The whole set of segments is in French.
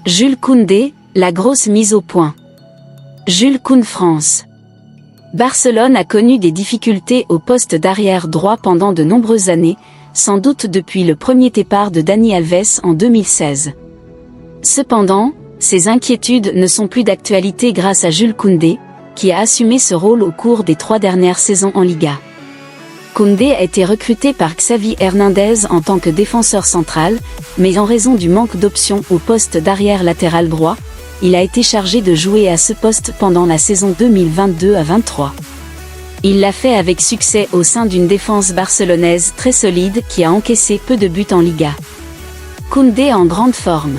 Jules Koundé, la grosse mise au point. Jules Koundé France. Barcelone a connu des difficultés au poste d'arrière droit pendant de nombreuses années, sans doute depuis le premier départ de Dani Alves en 2016. Cependant, ces inquiétudes ne sont plus d'actualité grâce à Jules Koundé, qui a assumé ce rôle au cours des 3 dernières saisons en Liga. Koundé a été recruté par Xavi Hernandez en tant que défenseur central, mais en raison du manque d'options au poste d'arrière latéral droit, il a été chargé de jouer à ce poste pendant la saison 2022-23. Il l'a fait avec succès au sein d'une défense barcelonaise très solide qui a encaissé peu de buts en Liga. Koundé en grande forme.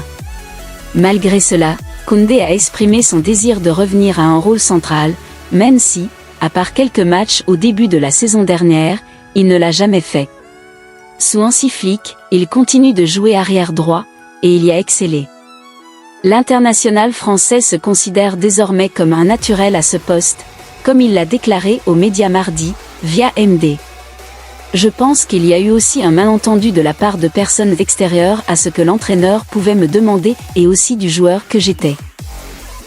Malgré cela, Koundé a exprimé son désir de revenir à un rôle central, même si, à part quelques matchs au début de la saison dernière, il ne l'a jamais fait. Sous Hansi Flick, il continue de jouer arrière droit, et il y a excellé. L'international français se considère désormais comme un naturel à ce poste, comme il l'a déclaré aux médias mardi, via MD. Je pense qu'il y a eu aussi un malentendu de la part de personnes extérieures à ce que l'entraîneur pouvait me demander et aussi du joueur que j'étais.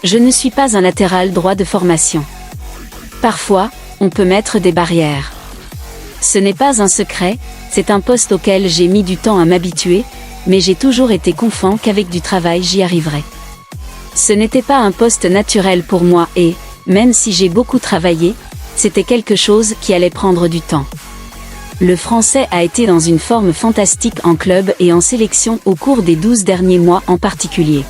Je ne suis pas un latéral droit de formation. Parfois, on peut mettre des barrières. Ce n'est pas un secret, c'est un poste auquel j'ai mis du temps à m'habituer, mais j'ai toujours été confiant qu'avec du travail j'y arriverais. Ce n'était pas un poste naturel pour moi et, même si j'ai beaucoup travaillé, c'était quelque chose qui allait prendre du temps. Le Français a été dans une forme fantastique en club et en sélection au cours des 12 derniers mois en particulier.